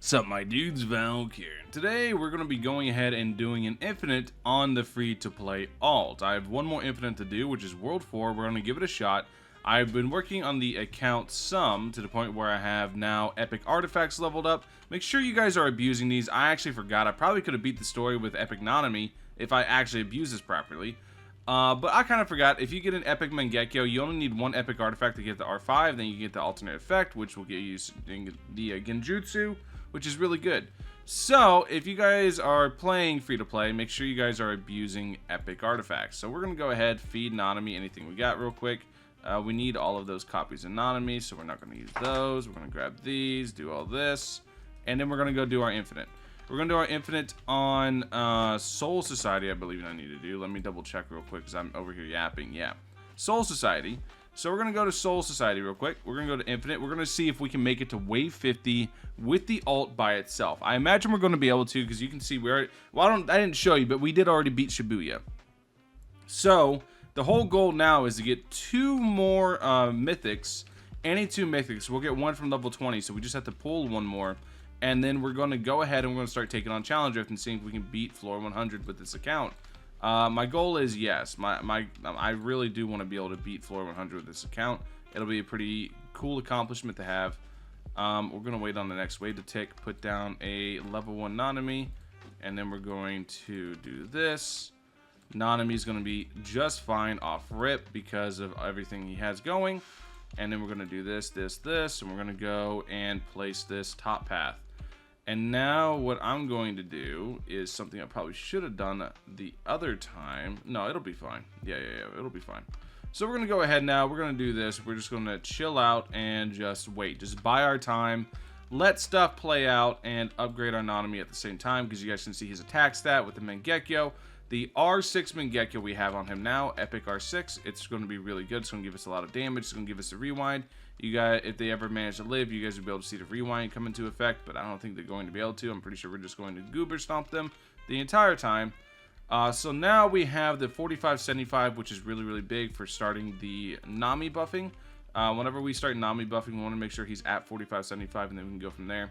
Sup my dudes, Valk here. Today we're going to be going ahead and doing an infinite on the free-to-play alt. I have one more infinite to do, which is World 4. We're going to give it a shot. I've been working on the account some to the point where I have now epic artifacts leveled up. Make sure you guys are abusing these. I actually forgot. I probably could have beat the story with epic nonomy if I actually abused this properly. But I kind of forgot. If you get an epic Mangekyo, you only need one epic artifact to get the R5. Then you get the alternate effect, which will get you the Genjutsu, which is really good. So if you guys are playing free to play, make sure you guys are abusing epic artifacts. So we're gonna go ahead, feed nonomy anything we got real quick. We need all of those copies of nonomy, so we're not gonna use those. We're gonna grab these, do all this, and then we're gonna go do our infinite. We're gonna do our infinite on Soul Society, I believe I need to do. Let me double check real quick because I'm over here yapping. Yeah, Soul Society. So we're gonna go to Soul Society real quick. We're gonna go to infinite. We're gonna see if we can make it to wave 50 with the alt by itself. I imagine we're gonna be able to, because you can see we already, well, I didn't show you, but we did already beat Shibuya. So the whole goal now is to get 2 more mythics. Any 2 mythics. We'll get 1 from level 20, so we just have to pull 1 more. And then we're going to go ahead and we're going to start taking on Challenge Rift and seeing if we can beat floor 100 with this account. My goal is, yes, I really do want to be able to beat floor 100 with this account. It'll be a pretty cool accomplishment to have. We're going to wait on the next wave to tick, put down a level 1 nonomy, and then we're going to do this. Nonomy is going to be just fine off rip because of everything he has going. And then we're going to do this, and we're going to go and place this top path. And now what I'm going to do is something I probably should have done the other time. No, it'll be fine. Yeah, it'll be fine. So we're going to go ahead now. We're going to do this. We're just going to chill out and just wait. Just buy our time. Let stuff play out and upgrade our nonomy at the same time, because you guys can see his attack stat with the Mangekyo. The R6 Mangekyo we have on him now, Epic R6, it's going to be really good. It's going to give us a lot of damage. It's going to give us a rewind. You guys, if they ever manage to live, you guys will be able to see the rewind come into effect, but I don't think they're going to be able to. I'm pretty sure we're just going to goober stomp them the entire time. So now we have the 45-75, which is really, really big for starting the Nami buffing. Whenever we start Nami buffing, we want to make sure he's at 45-75, and then we can go from there.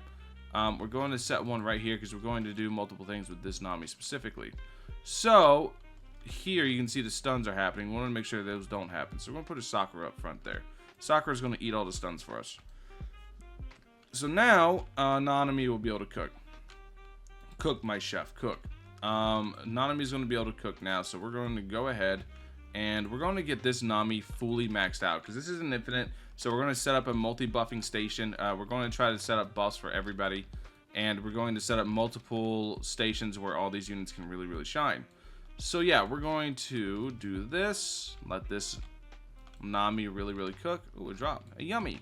We're going to set one right here because we're going to do multiple things with this Nami specifically. So here you can see the stuns are happening. We want to make sure those don't happen. So we're going to put a Sakura up front there. Sakura is going to eat all the stuns for us. So now nonomy will be able to cook. Cook, my chef, cook. Nonomy is going to be able to cook now. So we're going to go ahead and we're going to get this Nami fully maxed out because this is an infinite. So we're going to set up a multi-buffing station. We're going to try to set up buffs for everybody. And we're going to set up multiple stations where all these units can really, really shine. So yeah, we're going to do this. Let this Nami really, really cook. Ooh, a drop. A yummy.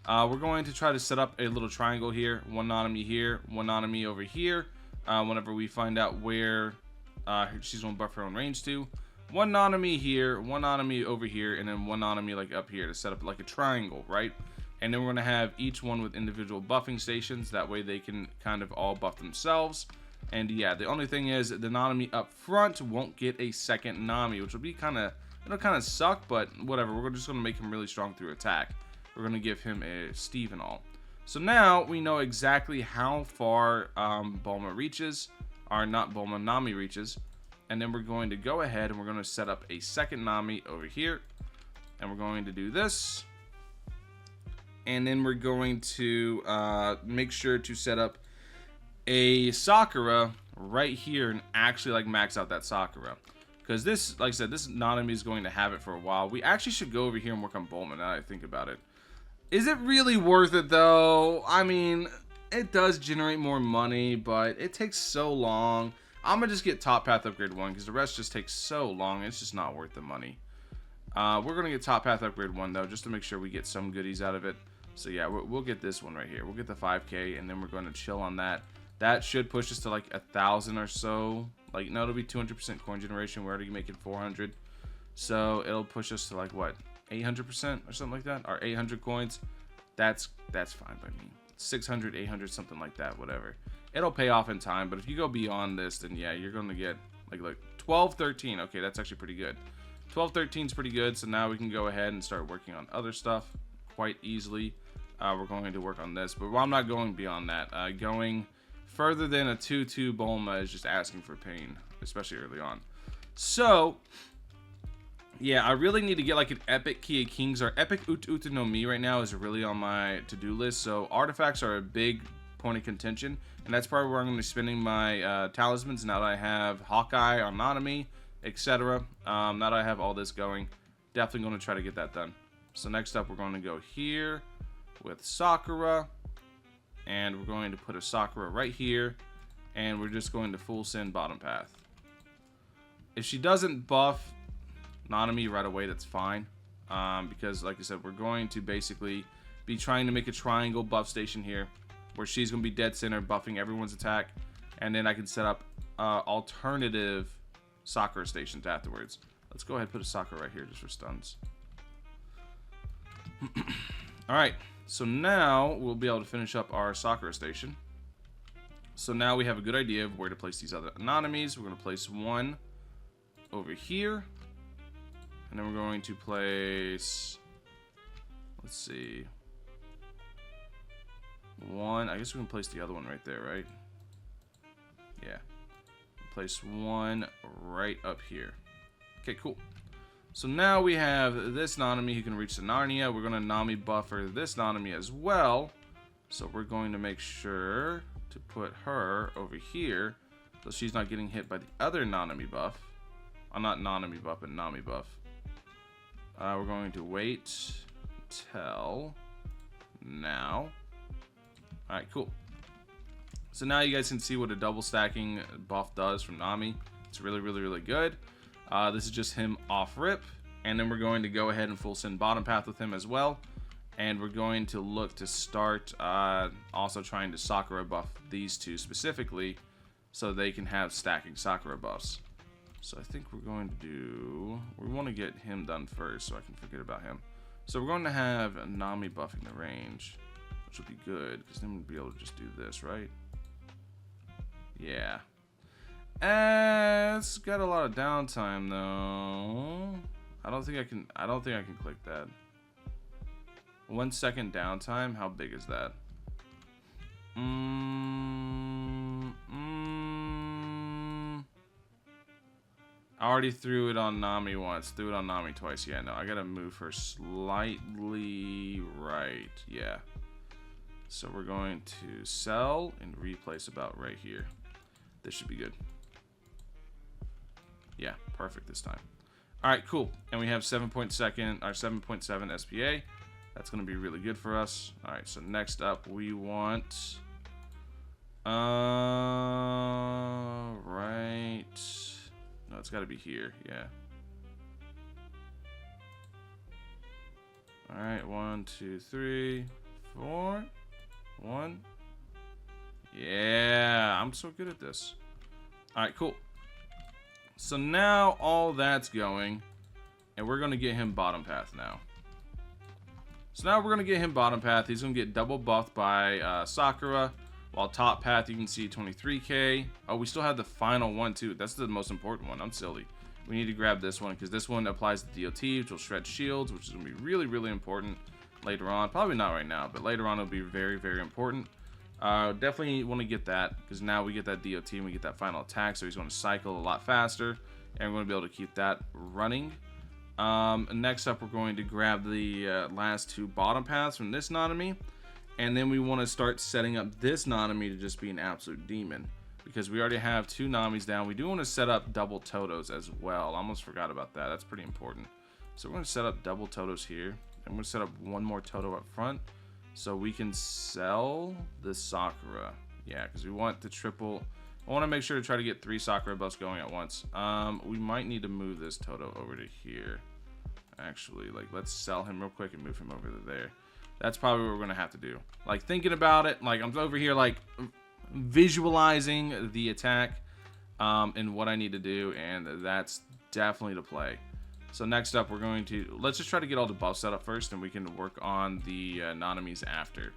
We're going to try to set up a little triangle here. 1 nonomy here. 1 nonomy over here. Whenever we find out where she's going to buff her own range to. 1 nonomy here. 1 nonomy over here. And then 1 nonomy like up here to set up like a triangle, right? And then we're going to have each one with individual buffing stations. That way they can kind of all buff themselves. And yeah, the only thing is the nonomy up front won't get a second Nami, which will be kind of, it'll kind of suck, but whatever. We're just going to make him really strong through attack. We're going to give him a Steve and all. So now we know exactly how far Bulma reaches, or not Bulma, Nami reaches. And then we're going to go ahead and we're going to set up a second Nami over here. And we're going to do this. And then we're going to make sure to set up a Sakura right here and actually like max out that Sakura. Because this, like I said, this nonomy is going to have it for a while. We actually should go over here and work on Bulma now that I think about it. Is it really worth it though? I mean, it does generate more money, but it takes so long. I'm going to just get Top Path Upgrade 1 because the rest just takes so long. It's just not worth the money. We're going to get Top Path Upgrade 1 though, just to make sure we get some goodies out of it. So yeah, we'll get this one right here. We'll get the 5K, and then we're going to chill on that. That should push us to like 1,000 or so. Like, no, it'll be 200% coin generation. We're already making 400. So it'll push us to like, what, 800% or something like that? Or 800 coins. That's fine by me. 600, 800, something like that, whatever. It'll pay off in time, but if you go beyond this, then yeah, you're going to get like 12, 13. Okay, that's actually pretty good. 12, 13 is pretty good. So now we can go ahead and start working on other stuff quite easily. we're going to work on this. But I'm not going beyond that. Going further than a 2-2 Bulma is just asking for pain, especially early on. So, yeah, I really need to get like an epic Key of Kings. Or epic Uta no Mi right now is really on my to-do list. So artifacts are a big point of contention. And that's probably where I'm going to be spending my talismans now that I have Hawkeye on Nanami, etc. Now that I have all this going, definitely going to try to get that done. So next up, we're going to go here with Sakura. And we're going to put a Sakura right here. And we're just going to full send bottom path. If she doesn't buff Nanami right away, that's fine. Because, like I said, we're going to basically be trying to make a triangle buff station here, where she's going to be dead center, buffing everyone's attack. And then I can set up alternative Sakura stations afterwards. Let's go ahead and put a Sakura right here just for stuns. Alright, so now we'll be able to finish up our Sakura station. So now we have a good idea of where to place these other Nanamis. We're going to place one over here. And then we're going to place, let's see, one. I guess we can place the other one right there, right? Yeah. Place one right up here. Okay, cool. So now we have this Nanami who can reach the Narnia. We're going to Nami buffer this Nanami as well. So we're going to make sure to put her over here so she's not getting hit by the other Nanami buff. Not Nanami buff, but Nami buff. We're going to wait till now. Alright, cool. So now you guys can see what a double stacking buff does from Nami. It's really, really, really good. This is just him off rip. And then we're going to go ahead and full send bottom path with him as well. And we're going to look to start also trying to Sakura buff these two specifically so they can have stacking Sakura buffs. So I think we're going to do, we want to get him done first so I can forget about him. So we're going to have Nami buffing the range, which will be good because then we'll be able to just do this, right? Yeah. It's got a lot of downtime though. I don't think I can click that. 1 second downtime, how big is that? I already threw it on Nami once, threw it on Nami twice. Yeah, no, I gotta move her slightly right. Yeah. So we're going to sell and replace about right here. This should be good. Yeah, perfect this time. All right, cool. And we have 7.7 SPA. That's gonna be really good for us. All right, so next up we want right. No, it's got to be here. Yeah. All right. 1, 2, 3, 4. 1. Yeah. I'm so good at this. All right. Cool. So now all that's going, and we're going to get him bottom path now. So now we're going to get him bottom path. He's going to get double buffed by Sakura. While top path, you can see 23k. Oh, we still have the final one, too. That's the most important one. I'm silly. We need to grab this one, because this one applies the DOT, which will shred shields, which is going to be really, really important later on. Probably not right now, but later on it'll be very, very important. Definitely want to get that, because now we get that DOT and we get that final attack, so he's going to cycle a lot faster, and we're going to be able to keep that running. Next up, we're going to grab the last two bottom paths from this Nanami. And then we want to start setting up this Nanami to just be an absolute demon. Because we already have two Namis down. We do want to set up double Totos as well. I almost forgot about that. That's pretty important. So we're going to set up double Totos here. I'm going to set up one more Toto up front. So we can sell the Sakura. Yeah, because we want the triple. I want to make sure to try to get 3 Sakura buffs going at once. We might need to move this Toto over to here. Actually, like, let's sell him real quick and move him over to there. That's probably what we're going to have to do. Like, thinking about it, like, I'm over here, like, visualizing the attack and what I need to do, and that's definitely the play. So next up, we're going to, let's just try to get all the buffs set up first, and we can work on the Nanamis after.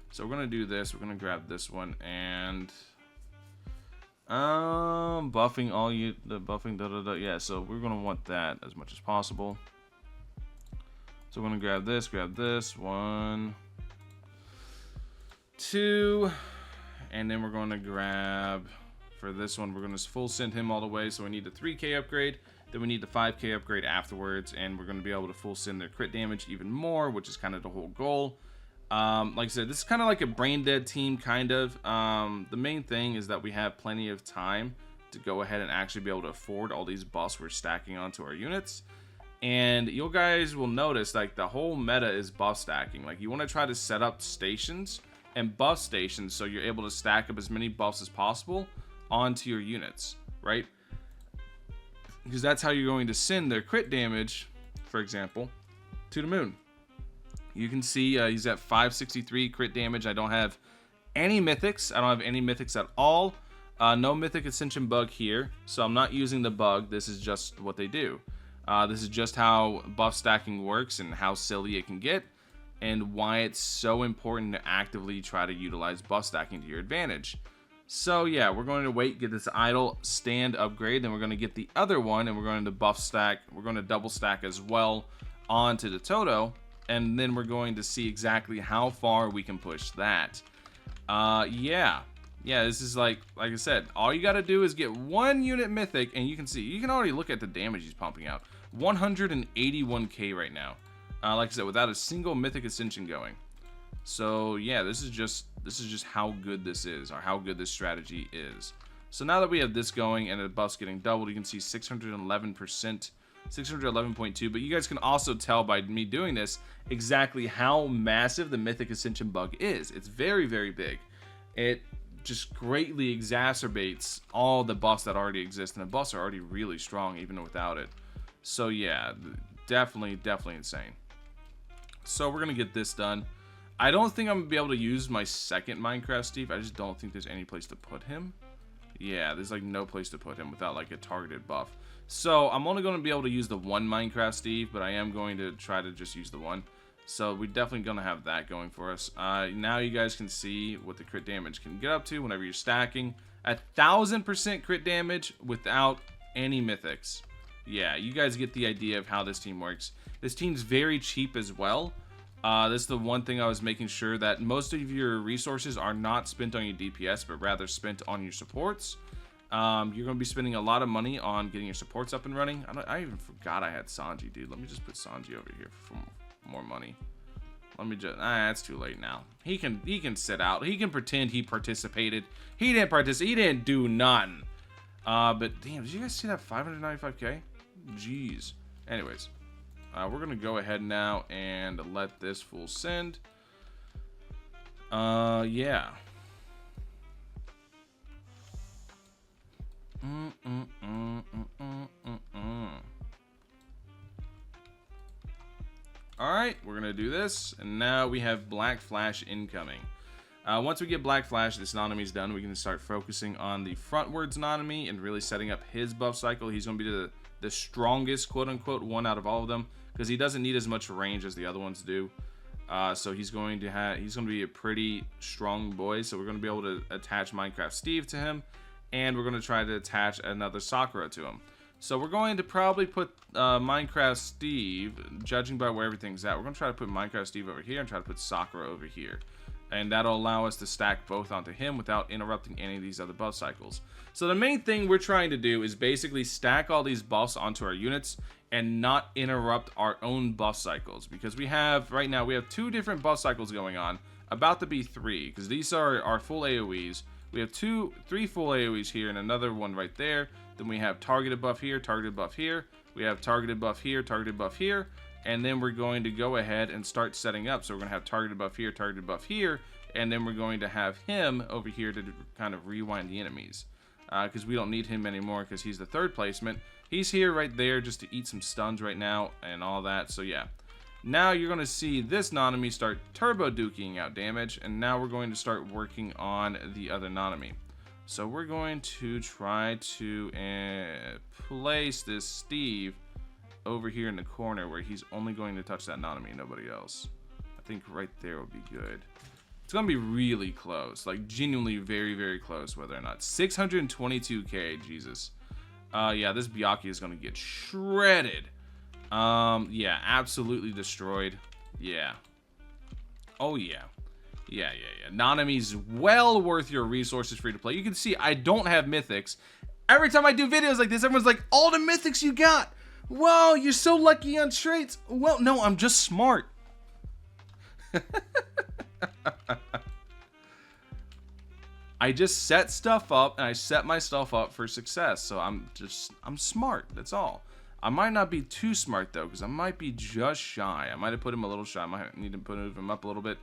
So we're going to do this. We're going to grab this one, and buffing all you, the buffing, yeah, so we're going to want that as much as possible. So we're going to grab this, 1, 2. And then we're going to grab, for this one, we're going to full send him all the way. So we need the 3k upgrade. Then we need the 5k upgrade afterwards. And we're going to be able to full send their crit damage even more, which is kind of the whole goal. Like I said, this is kind of like a brain dead team, kind of. The main thing is that we have plenty of time to go ahead and actually be able to afford all these buffs we're stacking onto our units. And you guys will notice, like, the whole meta is buff stacking. Like, you want to try to set up stations and buff stations so you're able to stack up as many buffs as possible onto your units, right? Because that's how you're going to send their crit damage, for example, to the moon. You can see he's at 563 crit damage. I don't have any mythics. I don't have any mythics at all. No mythic ascension bug here, so I'm not using the bug. This is just what they do. This is just how buff stacking works and how silly it can get, and why it's so important to actively try to utilize buff stacking to your advantage. So yeah, we're going to wait, get this idle stand upgrade, then we're going to get the other one, and we're going to buff stack. We're going to double stack as well onto the Toto, and then we're going to see exactly how far we can push that. Yeah, this is like I said, all you got to do is get one unit mythic, and you can see, you can already look at the damage he's pumping out. 181k right now. Like I said, without a single mythic ascension going. So yeah, this is just how good this is, or how good this strategy is. So now that we have this going and the buff's getting doubled, you can see 611%, 611.2. But you guys can also tell by me doing this exactly how massive the mythic ascension bug is. It's very, very big. It just greatly exacerbates all the buffs that already exist, and the buffs are already really strong even without it. So yeah, definitely insane. So we're gonna get this done. I don't think I'm gonna be able to use my second Minecraft Steve. I just don't think there's any place to put him. Yeah, there's like no place to put him without like a targeted buff. So I'm only gonna be able to use the one Minecraft Steve, but I am going to try to just use the one. So we're definitely gonna have that going for us. Now you guys can see what the crit damage can get up to whenever you're stacking. 1000% crit damage without any mythics. Yeah, you guys get the idea of how this team works. This team's very cheap as well. This is the one thing I was making sure that most of your resources are not spent on your DPS, but rather spent on your supports. You're going to be spending a lot of money on getting your supports up and running. I even forgot I had Sanji, dude. Let me just put Sanji over here for more money. Let me just... it's too late now. He can sit out. He can pretend he participated. He didn't participate. He didn't do nothing. But damn, did you guys see that 595k? Jeez. Anyways, we're gonna go ahead now and let this full send. Yeah. Alright, we're gonna do this, and now we have Black Flash incoming. Once we get Black Flash, this Nanami's done, we can start focusing on the frontwards Nanami and really setting up his buff cycle. He's gonna be the strongest, quote-unquote, one out of all of them, because he doesn't need as much range as the other ones do. So he's going to be a pretty strong boy. So we're going to be able to attach Minecraft Steve to him, and we're going to try to attach another Sakura to him. So we're going to probably put Minecraft Steve, judging by where everything's at, we're going to try to put Minecraft Steve over here and try to put Sakura over here. And that'll allow us to stack both onto him without interrupting any of these other buff cycles. So the main thing we're trying to do is basically stack all these buffs onto our units and not interrupt our own buff cycles. Because right now, we have 2 different buff cycles going on, about to be 3, because these are our full AoEs. We have 3 full AoEs here and another one right there. Then we have targeted buff here, targeted buff here. We have targeted buff here, targeted buff here. And then we're going to go ahead and start setting up. So we're going to have targeted buff here, and then we're going to have him over here to kind of rewind the enemies. Because we don't need him anymore because he's the 3rd placement. He's here right there just to eat some stuns right now and all that. So yeah. Now you're going to see this Nanami start turbo duking out damage. And now we're going to start working on the other Nanami. So we're going to try to place this Steve over here in the corner where he's only going to touch that Nanami, nobody else. I think right there will be good. It's going to be really close, like genuinely very, very close, whether or not. 622k, Jesus. Yeah, this Byakuya is going to get shredded. Yeah, absolutely destroyed. Yeah. Oh, yeah. Yeah. Nanami's well worth your resources free to play. You can see I don't have mythics. Every time I do videos like this, everyone's like, all the mythics you got. Whoa, you're so lucky on traits. Well, no, I'm just smart. I just set stuff up, and I set myself up for success. So I'm smart. That's all. I might not be too smart, though, because I might be just shy. I might have put him a little shy. I might need to put him up a little bit.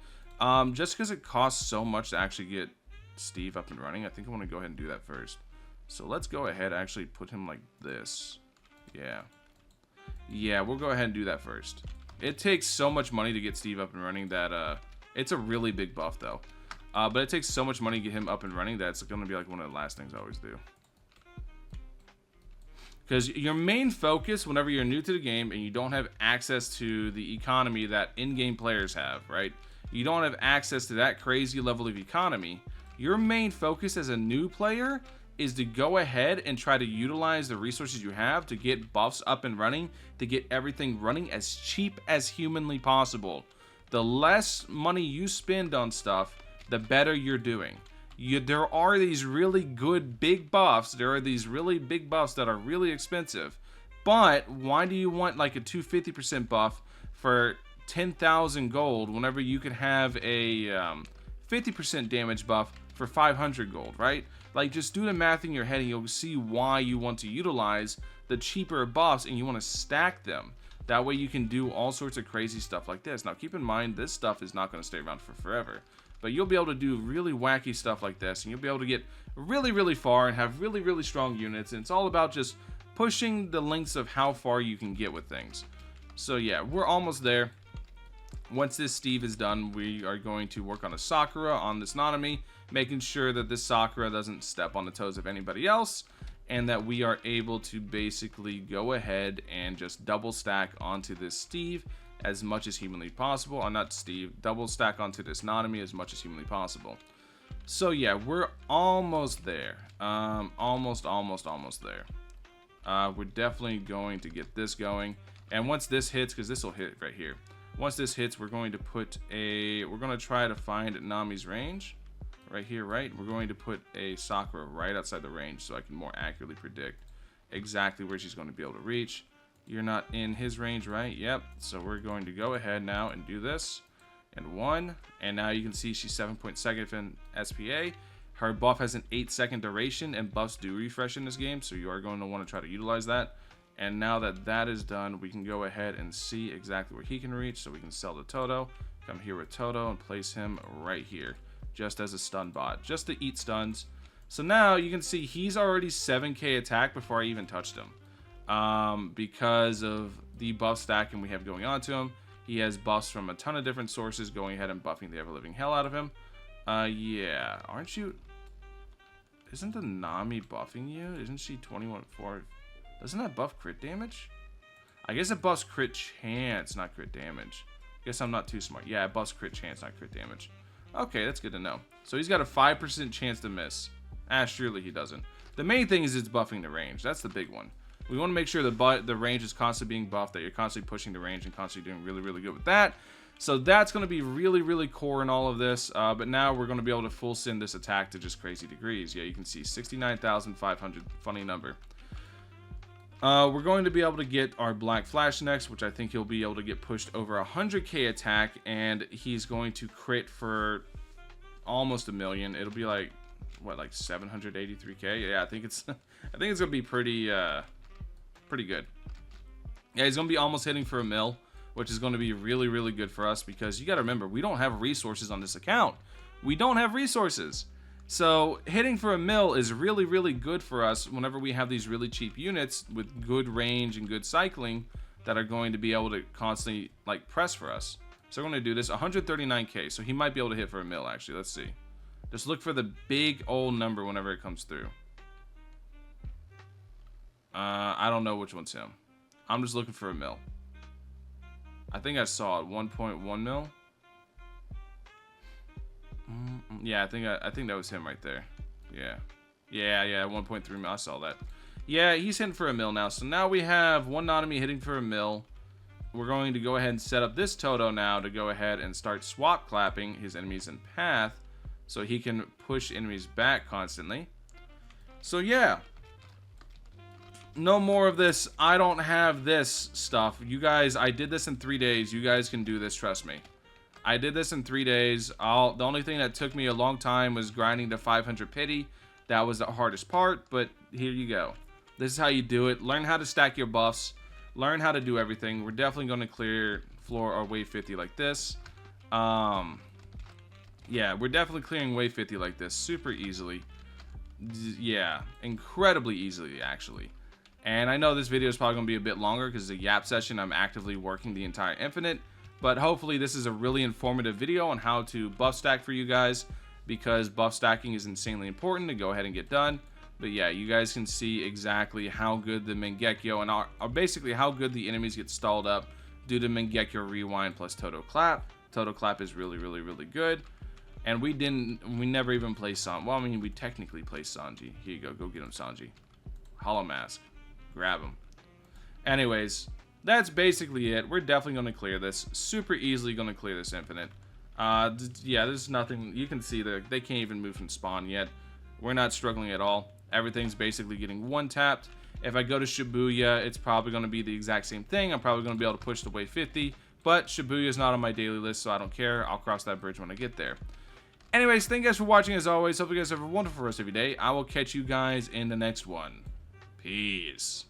Just because it costs so much to actually get Steve up and running, I think I want to go ahead and do that first. So let's go ahead and actually put him like this. Yeah, we'll go ahead and do that first. It takes so much money to get Steve up and running that it's a really big buff, though. But it takes so much money to get him up and running that it's going to be like one of the last things I always do. Because your main focus whenever you're new to the game and you don't have access to the economy that in-game players have, right? You don't have access to that crazy level of economy. Your main focus as a new player is to go ahead and try to utilize the resources you have to get buffs up and running, to get everything running as cheap as humanly possible. The less money you spend on stuff, the better you're doing. There are these really good big buffs. There are these really big buffs that are really expensive. But why do you want like a 250% buff for 10,000 gold whenever you could have a 50% damage buff for 500 gold, right? Like, just do the math in your head and you'll see why you want to utilize the cheaper buffs and you want to stack them. That way you can do all sorts of crazy stuff like this. Now, keep in mind, this stuff is not going to stay around for forever. But you'll be able to do really wacky stuff like this, and you'll be able to get really, really far and have really, really strong units. And it's all about just pushing the lengths of how far you can get with things. So yeah, we're almost there. Once this Steve is done, we are going to work on a Sakura on this Nanami, making sure that this Sakura doesn't step on the toes of anybody else, and that we are able to basically go ahead and just double stack onto this Steve as much as humanly possible. Not Steve, double stack onto this Nanami as much as humanly possible. So yeah, we're almost there. Almost there. We're definitely going to get this going. And once this hits, because this will hit right here. Once this hits, we're going to try to find Nami's range. Right here, right? We're going to put a Sakura right outside the range so I can more accurately predict exactly where she's going to be able to reach. You're not in his range, right? Yep. So we're going to go ahead now and do this. And 1. And now you can see she's 7.2 in SPA. Her buff has an 8-second duration, and buffs do refresh in this game, so you are going to want to try to utilize that. And now that that is done, we can go ahead and see exactly where he can reach, so we can sell to Toto. Come here with Toto and place him right here, just as a stun bot, just to eat stuns. So now you can see he's already 7k attack before I even touched him. Because of the buff stacking we have going on to him. He has buffs from a ton of different sources going ahead and buffing the ever-living hell out of him. Yeah, aren't you? Isn't the Nami buffing you? Isn't she 21-4? Doesn't that buff crit damage? I guess it buffs crit chance, not crit damage. Guess I'm not too smart. Yeah, it buffs crit chance, not crit damage. Okay, that's good to know. So he's got a 5% chance to miss. Surely he doesn't. The main thing is it's buffing the range. That's the big one. We want to make sure the range is constantly being buffed, that you're constantly pushing the range and constantly doing really, really good with that. So that's going to be really, really core in all of this. But now we're going to be able to full send this attack to just crazy degrees. Yeah, you can see 69,500. Funny number. We're going to be able to get our Black Flash next, which I think he'll be able to get pushed over 100k attack, and he's going to crit for almost 1 million. It'll be like, what, like 783k? Yeah, I think it's gonna be pretty good. Yeah, he's gonna be almost hitting for 1 mil, which is going to be really, really good for us, because you got to remember, we don't have resources on this account. We don't have resources. So hitting for 1 mil is really, really good for us whenever we have these really cheap units with good range and good cycling that are going to be able to constantly like press for us. So we're going to do this 139k. So he might be able to hit for 1 mil actually. Let's see. Just look for the big old number whenever it comes through. I don't know which one's him. I'm just looking for 1 mil. I think I saw it, 1.1 mil. Yeah, I think that was him right there. Yeah, 1.3 mil. I saw that. Yeah, he's hitting for 1 mil now. So now we have one Nanami hitting for 1 mil. we're going to go ahead and set up this Toto now to go ahead and start swap clapping his enemies in path so he can push enemies back constantly. So yeah, no more of this I don't have this stuff. You guys, I did this in 3 days. You guys can do this, trust me. I did this in 3 days. The only thing that took me a long time was grinding to 500 pity. That was the hardest part, but here you go. This is how you do it. Learn how to stack your buffs. Learn how to do everything. We're definitely going to clear floor or wave 50 like this. Yeah, we're definitely clearing wave 50 like this super easily. Yeah, incredibly easily, actually. And I know this video is probably going to be a bit longer because it's a yap session. I'm actively working the entire infinite. But hopefully this is a really informative video on how to buff stack for you guys, because buff stacking is insanely important to go ahead and get done. But yeah, you guys can see exactly how good the Mangekyo and are basically how good the enemies get stalled up due to Mangekyo Rewind plus Toto Clap. Toto Clap is really, really, really good. And we never even play Sanji. Well, I mean, we technically play Sanji. Here you go. Go get him, Sanji. Hollow Mask. Grab him. Anyways, that's basically it. We're definitely going to clear this. Super easily going to clear this infinite. Yeah, there's nothing. You can see that they can't even move from spawn yet. We're not struggling at all. Everything's basically getting one-tapped. If I go to Shibuya, it's probably going to be the exact same thing. I'm probably going to be able to push the wave 50. But Shibuya is not on my daily list, so I don't care. I'll cross that bridge when I get there. Anyways, thank you guys for watching as always. Hope you guys have a wonderful rest of your day. I will catch you guys in the next one. Peace.